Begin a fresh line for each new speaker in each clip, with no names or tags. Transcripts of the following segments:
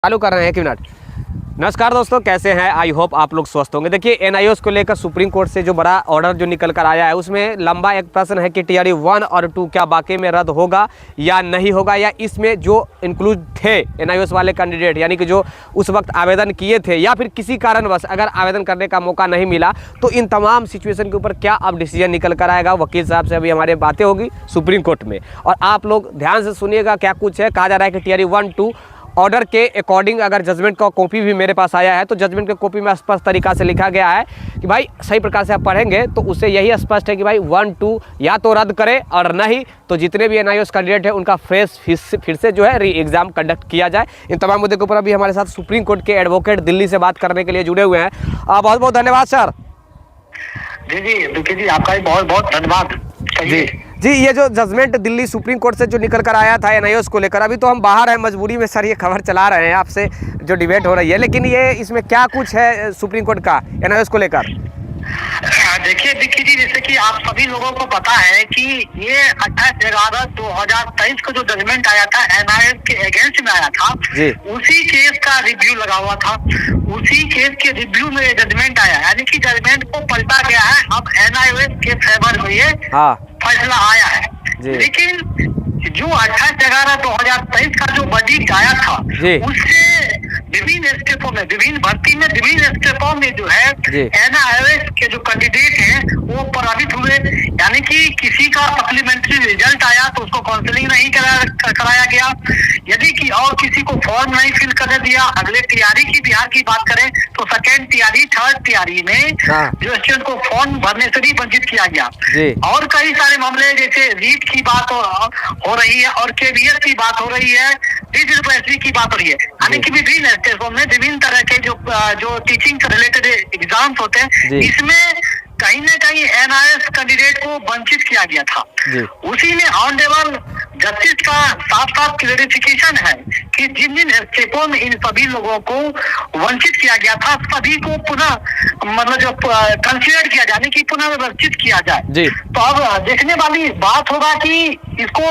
चालू कर रहे हैं 1 मिनट। नमस्कार दोस्तों, कैसे हैं? आई होप आप लोग स्वस्थ होंगे। देखिए, एनआईओएस को लेकर सुप्रीम कोर्ट से जो बड़ा ऑर्डर जो निकल कर आया है, उसमें लंबा एक प्रश्न है कि टीआरई 1 और 2 क्या वाकई में रद्द होगा या नहीं होगा, या इसमें जो इंक्लूड थे एनआईओएस वाले कैंडिडेट, यानी कि जो उस वक्त आवेदन किए थे, या फिर किसी कारणवश अगर आवेदन करने का मौका नहीं मिला, तो इन तमाम सिचुएशन के ऊपर क्या अब डिसीजन निकल कर आएगा। वकील साहब से अभी हमारे बातें होगी सुप्रीम कोर्ट में, और आप लोग ध्यान से सुनिएगा क्या कुछ है। कहा जा रहा है कि टीआरई 1-2 ऑर्डर के अकॉर्डिंग, अगर जजमेंट का कॉपी भी मेरे पास आया है, तो जजमेंट के कॉपी में स्पष्ट तरीका से लिखा गया है कि भाई सही प्रकार से आप पढ़ेंगे तो उससे यही स्पष्ट है कि भाई 1-2 या तो रद्द करें, और नहीं तो जितने भी एनआईओएस कैंडिडेट है उनका फिर से जो है री एग्जाम कंडक्ट किया जाए। इन तमाम मुद्दे के ऊपर अभी हमारे साथ सुप्रीम कोर्ट के एडवोकेट दिल्ली से बात करने के लिए जुड़े हुए हैं। बहुत बहुत धन्यवाद सर।
जी दुखी जी, आपका भी बहुत बहुत धन्यवाद।
जी, ये जो जजमेंट दिल्ली सुप्रीम कोर्ट से जो निकल कर आया था एनआईओएस को लेकर, अभी तो हम बाहर हैं मजबूरी में सर, ये खबर चला रहे हैं आपसे जो डिबेट हो रही है, लेकिन ये इसमें क्या कुछ है सुप्रीम कोर्ट का एनआईओएस को लेकर?
देखिए दिक्की जी, जैसे कि आप सभी लोगों को पता है कि ये 28/11/2023 को जो जजमेंट आया था एनआईओएस के अगेंस्ट में आया था, उसी केस का रिव्यू लगा हुआ था। उसी केस के रिव्यू में जजमेंट आया, यानी कि जजमेंट को पलटा गया है। अब एनआईओएस के फेवर में ये फैसला आया है। लेकिन जो 28/11/2023 का जो वर्डिक्ट आया था, उससे विभिन्न स्टेपों में, विभिन्न भर्ती में, विभिन्न स्टेपों में जो है एनआईओएस के जो कैंडिडेट हैं वो प्रभावित हुए। यानी कि किसी का सप्लीमेंट्री रिजल्ट आया तो उसको काउंसलिंग नहीं कराया गया, यदि कि और किसी को फॉर्म नहीं फिल करने दिया। अगले टीआरई की बिहार की बात करें तो सेकेंड टीआरई, थर्ड टीआरई में जो स्टूडेंट को फॉर्म भरने से भी वंचित किया गया। और कई सारे मामले, जैसे रीट की बात हो रही है और केवीएस की बात हो रही है, DSSC की बात हो रही है। यानी कि विभिन्न स्टेटों में विभिन्न तरह के जो टीचिंग से रिलेटेड एग्जाम्स होते हैं, इसमें कहीं न कहीं एनआईओएस कैंडिडेट को वंचित किया गया था। उसी में ऑनरेबल जस्टिस का साफ साफ क्लेरिफिकेशन है कि जिन जिन स्टेपों में इन सभी लोगों को वंचित किया गया था, सभी को पुनः मतलब जो कंसिडर किया जाए, कि पुनः व्यवस्थित किया जाए। तो अब देखने वाली बात होगा कि इसको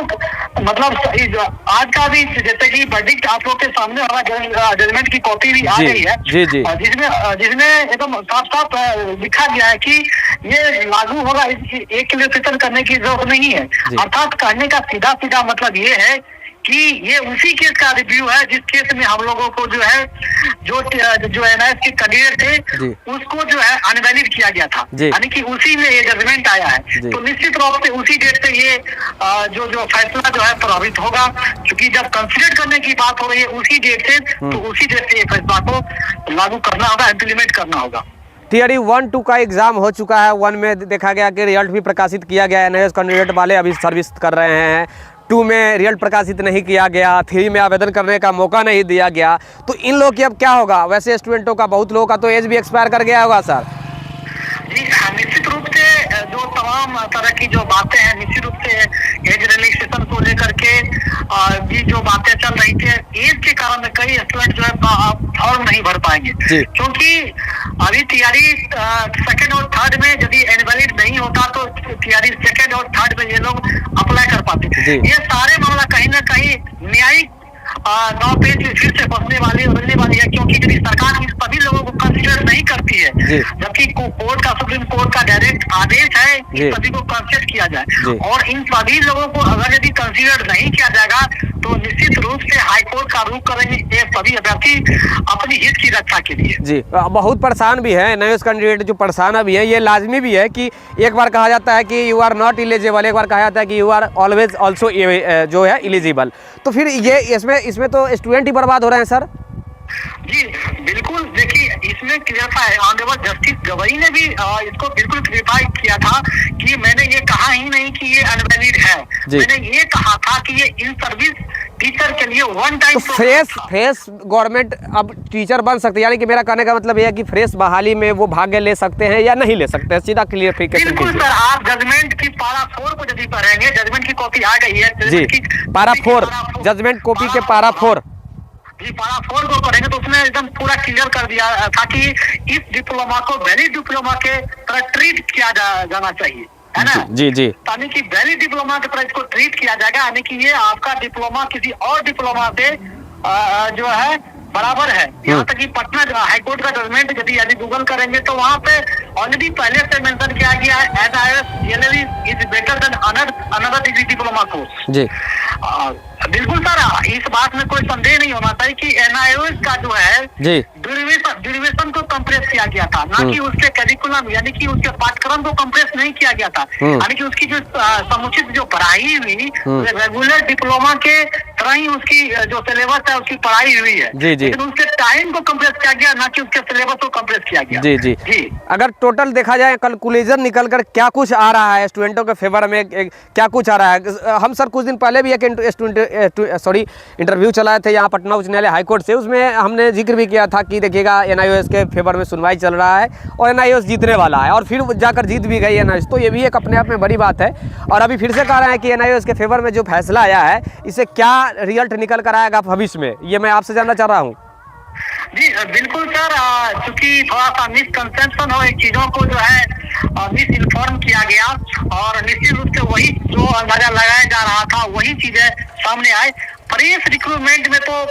मतलब आज का भी, जैसे कि वर्डिक्ट आप लोग के सामने हमारा जजमेंट की कॉपी भी आ गई है, जिसमें एकदम साफ साफ लिखा गया है कि ये लागू होगा, एक क्लियरिफिकेशन करने की जरूरत नहीं है। अर्थात कहने का सीधा सीधा मतलब ये है कि ये उसी केस का रिव्यू है जिस केस में हम लोगों को जो है जो एनआईओएस के कैंडिडेट थे उसको जो है अनवैलिड किया गया था। यानी कि उसी में ये जजमेंट आया है। तो निश्चित रूप से उसी डेट से ये जो फैसला जो है प्रभावित होगा, क्योंकि जब कंसिडर करने की बात हो रही है उसी डेट से, तो उसी डेट से ये फैसला को लागू करना होगा, इम्प्लीमेंट करना होगा।
टीआरई 1-2 का एग्जाम हो चुका है। 1 में देखा गया कि रिजल्ट भी प्रकाशित किया गया, एनआईओएस कैंडिडेट वाले अभी सर्विस कर रहे हैं। 2 में रिजल्ट प्रकाशित नहीं किया गया, 3 में आवेदन करने का मौका नहीं दिया गया। तो इन लोगों की अब क्या होगा? वैसे स्टूडेंटों का, बहुत लोगों का तो एज भी एक्सपायर कर गया होगा सर।
जी निश्चित रूप से जो तमाम तरह की जो बातें हैं, निश्चित रूप से एज रिलैक्सेशन को लेकर के भी जो बातें चल रही थी, एज के कारण कई स्टूडेंट जो है फॉर्म नहीं भर पाएंगे, क्योंकि अभी टीआरई सेकंड और थर्ड में यदि इनवैलिड नहीं होता तो टीआरई सेकंड और थर्ड में ये लोग अप्लाई कर पाते। ये सारे मामला कहीं ना कहीं न्यायिक नौ पेज फिर से बसने वाली है, क्योंकि यदि सरकार इन सभी लोगों को कंसिडर नहीं करती है, जबकि कोर्ट का, सुप्रीम कोर्ट का डायरेक्ट आदेश है कि सभी को कंसिडर किया जाए, और इन सभी लोगों को अगर यदि कंसिडर नहीं किया जाएगा तो निश्चित रूप से हाई कोर्ट का रुख करेंगे ये सभी अभ्यर्थी अपनी हित की रक्षा के लिए।
बहुत परेशान भी है एनआईओएस कैंडिडेट, जो परेशान भी है। ये लाजमी भी है कि एक बार कहा जाता है कि यू आर नॉट एलिजिबल, एक बार कहा जाता है कि यू आर ऑलवेज ऑल्सो जो है एलिजिबल। तो फिर ये इसमें तो स्टूडेंट ही बर्बाद हो रहे हैं सर।
जी बिल्कुल, देखिए इसमें क्लियरफाई ऑनरेबल जस्टिस गवई ने भी इसको बिल्कुल क्लियरफाई किया था कि मैंने ये कहा ही नहीं कि ये अनवैलिड है, मैंने ये कहा था कि ये इन सर्विस टीचर के लिए वन टाइम
फ्रेश गवर्नमेंट अब टीचर बन सकते हैं। यानी कि मेरा कहने का मतलब यह है कि फ्रेश बहाली में वो भाग्य ले सकते हैं या नहीं ले सकते हैं, सीधा क्लियरिफिकेशन।
बिल्कुल सर, आप जजमेंट की पारा 4 को यदि पढ़ेंगे, जजमेंट की कॉपी आ गई है
पारा 4, जजमेंट कॉपी के पारा 4
पारा 4 को पढ़ेंगे तो उसमें एकदम पूरा क्लियर कर दिया था कि इस डिप्लोमा को वैलिड डिप्लोमा के तरह ट्रीट किया जाना चाहिए, है ना।
जी
यानी कि वैलिड डिप्लोमा के तरह इसको ट्रीट किया जाएगा, यानी कि ये आपका डिप्लोमा किसी और डिप्लोमा से जो है बराबर है। यहाँ तक कि पटना हाईकोर्ट का जजमेंट यदि गूगल करेंगे तो वहाँ पे ऑलरेडी पहले से मेंशन किया गया है, NIOS DLLE is better than another degree diploma course.
जी
बिल्कुल सर, इस बात में कोई संदेह नहीं होना चाहिए कि NIOS का जो है ड्यूरेशन को कंप्रेस किया गया था, ना कि उसके करिकुलम यानी कि उसके पाठ्यक्रम को कंप्रेस नहीं किया गया था। यानी कि उसकी जो समुचित जो पढ़ाई हुई रेगुलर डिप्लोमा के तरह ही उसकी जो सिलेबस है उसकी पढ़ाई हुई है। लेकिन उसके टाइम को कंप्रेस किया गया, ना कि उसके सिलेबस को कंप्रेस किया गया।
जी। अगर टोटल देखा जाए कैलकुलेशन निकल कर क्या कुछ आ रहा है स्टूडेंटों के फेवर में, क्या कुछ आ रहा है। हम सर कुछ दिन पहले भी एक इंटरव्यू चलाए थे यहाँ पटना उच्च न्यायालय हाईकोर्ट से, उसमें हमने जिक्र भी किया था कि देखिएगा NIOS के फेवर में सुनवाई चल रहा है और NIOS जीतने वाला है, और फिर जाकर जीत भी गई NIOS। तो ये भी एक अपने आप में बड़ी बात है। और अभी फिर से कह रहे हैं कि NIOS के फेवर में जो फैसला आया है इससे क्या रिजल्ट निकल कर आएगा भविष्य में, ये मैं आपसे जानना चाह रहा हूँ।
जी बिल्कुल सर, चूंकि थोड़ा सा मिसकंसेप्शन हो, चीजों को जो है मिस इन्फॉर्म किया गया और निश्चित रूप से वही जो अंदाजा लगाया जा रहा था वही चीजें सामने आए। प्रेस रिक्रूटमेंट में तो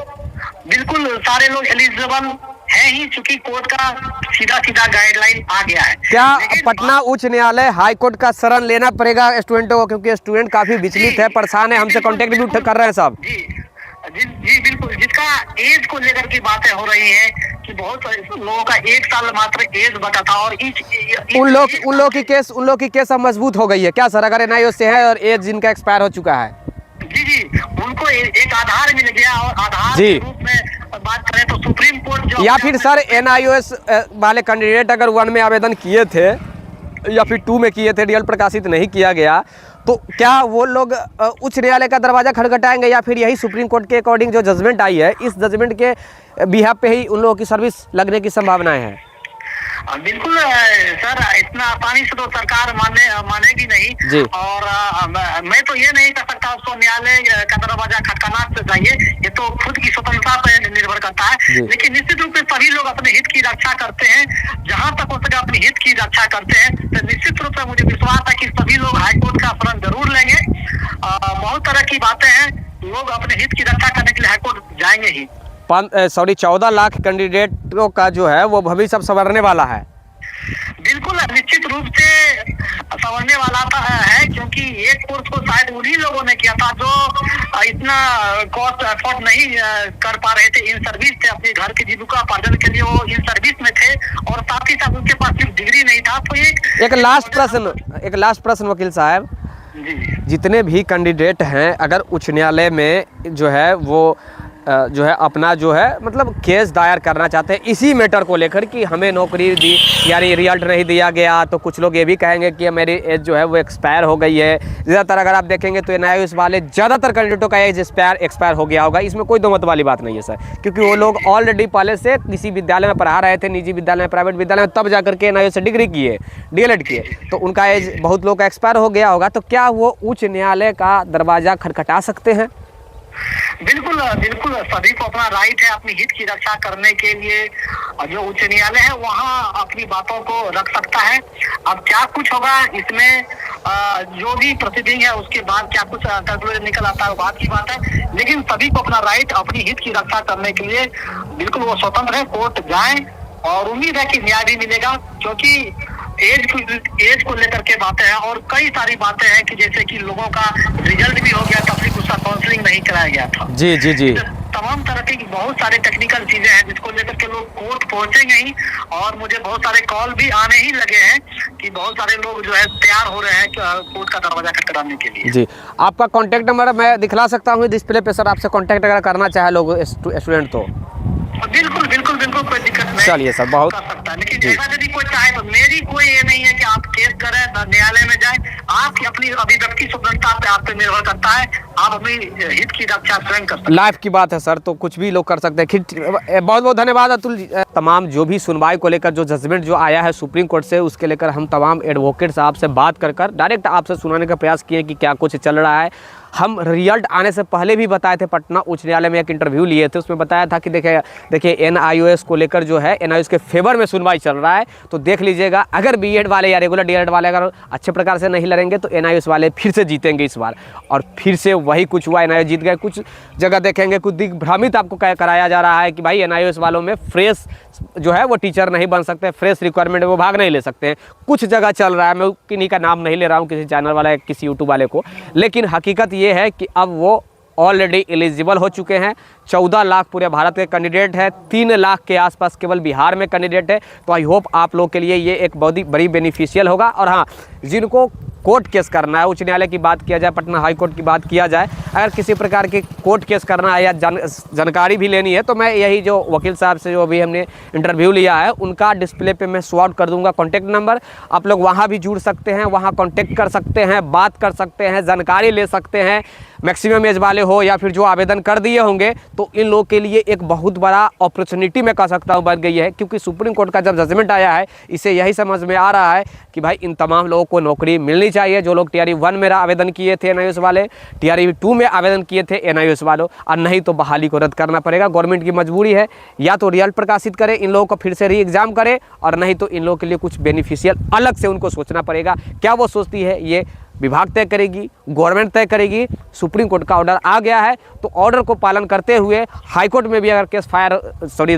बिल्कुल सारे लोग एलिजिबल है ही, चूंकि कोर्ट का सीधा गाइडलाइन आ गया है।
क्या पटना उच्च न्यायालय हाई कोर्ट का शरण लेना पड़ेगा स्टूडेंटों को, क्योंकि स्टूडेंट काफी विचलित है, परेशान है, हमसे कांटेक्ट भी कर रहे हैं साहब।
जी बिल्कुल, जिसका एज को लेकर की बातें हो रही है कि बहुत सारे लोगों का 1 साल मात्र एज बचा था और
उन लोग की केस अब मजबूत हो गई है क्या सर, अगर NIOS से है और एज जिनका एक्सपायर हो चुका है?
जी उनको एक आधार मिल गया और आधार के रूप में बात करें तो सुप्रीम कोर्ट जो,
या फिर सर NIOS वाले कैंडिडेट अगर 1 में आवेदन किए थे या फिर 2 में किए थे, रिजल्ट प्रकाशित नहीं किया गया, तो क्या वो लोग उच्च न्यायालय का दरवाजा खटखटाएंगे या फिर यही सुप्रीम कोर्ट के अकॉर्डिंग जो जजमेंट आई है इस जजमेंट के बिहाफ पे ही उन लोगों की सर्विस लगने की संभावनाएं हैं?
बिल्कुल सर, इतना आसानी से तो सरकार मानेगी नहीं। और मैं तो ये नहीं कर सकता उसको न्यायालय का दरवाजा खटखटाना चाहिए, ये तो खुद की स्वतंत्रता पर निर्भर करता है। लेकिन निश्चित रूप से सभी लोग अपने हित की रक्षा करते हैं, जहां तक हो सके अपने हित की रक्षा करते हैं। तो निश्चित रूप से मुझे विश्वास है कि सभी लोग हाईकोर्ट का शरण जरूर लेंगे। बहुत तरह की बातें हैं, लोग अपने हित की रक्षा करने के लिए हाईकोर्ट जाएंगे ही।
14 लाख कैंडिडेटों का जो है वो भविष्य अब संवरने वाला है।
बिल्कुल निश्चित रूप से संवरने वाला है, क्योंकि एक कोर्स को शायद उन्हीं लोगों ने किया था जो इतना कॉस्ट एफोर्ड नहीं कर पा रहे थे, इन सर्विस थे, अपने घर की जीविका उपार्जन के लिए वो इन सर्विस में थे और साथ ही साथ उनके पास सिर्फ डिग्री नहीं था। तो एक लास्ट प्रश्न वकील साहब, जितने भी कैंडिडेट हैं अगर उच्च न्यायालय में जो है वो जो है अपना जो है मतलब केस दायर करना चाहते हैं इसी मैटर को लेकर कि हमें नौकरी दी यानी रिजल्ट नहीं दिया गया, तो कुछ लोग ये भी कहेंगे कि मेरी एज जो है वो एक्सपायर हो गई है। ज़्यादातर अगर आप देखेंगे तो NIOS वाले ज़्यादातर कैंडिडेटों का एज एक्सपायर हो गया होगा, इसमें कोई दो मत वाली बात नहीं है सर, क्योंकि वो लोग ऑलरेडी पहले से किसी विद्यालय में पढ़ा रहे थे, निजी विद्यालय में, प्राइवेट विद्यालय में, तब जाकर के NIOS से डिग्री किए, DLED किए, तो उनका एज बहुत लोग का एक्सपायर हो गया होगा। तो क्या वो उच्च न्यायालय का दरवाज़ा खटखटा सकते हैं? बिल्कुल सभी को अपना राइट है अपनी हित की रक्षा करने के लिए, जो उच्च न्यायालय है वहाँ अपनी बातों को रख सकता है। अब क्या कुछ होगा इसमें जो भी प्रोसीडिंग है उसके बाद क्या कुछ कैलकुलेशन निकल आता है वो बात की बात है, लेकिन सभी को अपना राइट अपनी हित की रक्षा करने के लिए बिल्कुल वो स्वतंत्र है, कोर्ट जाए और उम्मीद है कि न्याय भी मिलेगा, क्योंकि एज को लेकर के बातें हैं और कई सारी बातें हैं कि जैसे कि लोगों का रिजल्ट भी हो गया था फिर उसका काउंसलिंग नहीं कराया गया था। जी तमाम तरह की बहुत सारे टेक्निकल चीजें हैं जिसको लेकर के लोग कोर्ट पहुंचेंगे ही, और मुझे बहुत सारे कॉल भी आने ही लगे हैं कि बहुत सारे लोग जो है तैयार हो रहे हैं कोर्ट का दरवाजा खटखटाने के लिए। जी
आपका कॉन्टैक्ट नंबर मैं दिखला सकता हूँ डिस्प्ले पे सर, आपसे कॉन्टैक्ट अगर करना चाहे लोग स्टूडेंट तो
बिल्कुल कोई दिक्कत नहीं।
चलिए सर, बहुत
कर सकता है, लेकिन ऐसा यदि कोई चाहे तो मेरी कोई ये नहीं है कि आप केस करें न्यायालय में जाएं, आपकी अपनी अभिव्यक्ति स्वतंत्रता पे आप पे निर्भर करता है, आप अपनी हित की रक्षा स्वयं कर सकते हैं।
लाइफ की बात है सर, तो कुछ भी लोग कर सकते हैं। बहुत बहुत धन्यवाद अतुल जी। तमाम जो भी सुनवाई को लेकर जो जजमेंट जो आया है सुप्रीम कोर्ट से उसके लेकर हम तमाम एडवोकेट साहब से बात कर डायरेक्ट आपसे सुनाने का प्रयास किए कि क्या कुछ चल रहा है। हम रिजल्ट आने से पहले भी बताए थे, पटना उच्च न्यायालय में एक इंटरव्यू लिए थे, उसमें बताया था कि देखिए NIOS को लेकर जो है NIOS के फेवर में सुनवाई चल रहा है। तो देख लीजिएगा, अगर बीएड वाले या रेगुलर डीएड वाले अगर अच्छे प्रकार से नहीं लड़ेंगे तो NIOS वाले फिर से जीतेंगे इस बार। और फिर से वही कुछ हुआ, NIOS जीत गए। कुछ जगह देखेंगे कुछ दिग्भ्रमित आपको कराया जा रहा है कि भाई NIOS वालों में फ्रेश जो है वो टीचर नहीं बन सकते, फ्रेश रिक्वायरमेंट वो भाग नहीं ले सकते हैं। कुछ जगह चल रहा है, मैं किन्हीं का नाम नहीं ले रहा हूँ, किसी चैनल वाला या किसी यूट्यूब वाले को, लेकिन हकीकत ये है कि अब वो ऑलरेडी एलिजिबल हो चुके हैं। 14 लाख पूरे भारत के कैंडिडेट है, 3 लाख के आसपास केवल बिहार में कैंडिडेट है। तो आई होप आप लोग के लिए ये एक बहुत ही बड़ी बेनिफिशियल होगा। और हाँ, जिनको कोर्ट केस करना है, उच्च न्यायालय की बात किया जाए, पटना हाई कोर्ट की बात किया जाए, अगर किसी प्रकार की कोर्ट केस करना है या जानकारी भी लेनी है, तो मैं यही जो वकील साहब से जो अभी हमने इंटरव्यू लिया है उनका डिस्प्ले पे मैं शो आउट कर दूंगा कॉन्टैक्ट नंबर। आप लोग वहाँ भी जुड़ सकते हैं, वहाँ कॉन्टैक्ट कर सकते हैं, बात कर सकते हैं, जानकारी ले सकते हैं। मैक्सिमम एज वाले हो या फिर जो आवेदन कर दिए होंगे, तो इन लोगों के लिए एक बहुत बड़ा अपॉर्चुनिटी मैं कह सकता हूँ बन गई है। क्योंकि सुप्रीम कोर्ट का जब जजमेंट आया है, इसे यही समझ में आ रहा है कि भाई इन तमाम लोगों को नौकरी मिलनी चाहिए। जो लोग TRE 1 में आवेदन किए थे NIOS वाले, TRE 2 में आवेदन किए थे NIOS वालों, और नहीं तो बहाली को रद्द करना पड़ेगा। गवर्नमेंट की मजबूरी है, या तो रिजल्ट प्रकाशित करे, इन लोगों को फिर से री एग्जाम करे, और नहीं तो इन लोगों के लिए कुछ बेनिफिशियल अलग से उनको सोचना पड़ेगा। क्या वो सोचती है ये विभाग तय करेगी, गवर्नमेंट तय करेगी। सुप्रीम कोर्ट का ऑर्डर आ गया है, तो ऑर्डर को पालन करते हुए हाई कोर्ट में भी अगर केस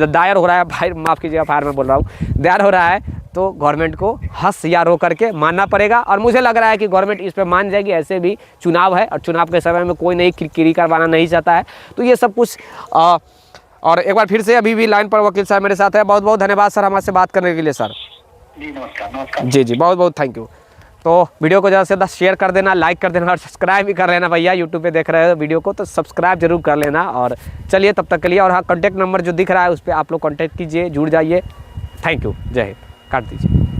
दायर हो रहा है, भाई माफ़ कीजिएगा फायर में बोल रहा हूँ, दायर हो रहा है, तो गवर्नमेंट को हंस या रो करके मानना पड़ेगा। और मुझे लग रहा है कि गवर्नमेंट इस पर मान जाएगी। ऐसे भी चुनाव है, और चुनाव के समय में कोई नई किरकिरी करवाना नहीं चाहता है। तो ये सब कुछ और एक बार फिर से अभी भी लाइन पर वकील साहब मेरे साथ है। बहुत बहुत धन्यवाद सर हमारे से बात करने के लिए सर।
जी नमस्कार।
जी बहुत बहुत थैंक यू। तो वीडियो को ज़्यादा से ज़्यादा शेयर कर देना, लाइक कर देना, और सब्सक्राइब भी कर लेना भैया। यूट्यूब पे देख रहे हो वीडियो को तो सब्सक्राइब जरूर कर लेना। और चलिए तब तक के लिए, और हाँ, कॉन्टैक्ट नंबर जो दिख रहा है उस पर आप लोग कॉन्टैक्ट कीजिए, जुड़ जाइए। थैंक यू, जय हिंद। काट दीजिए।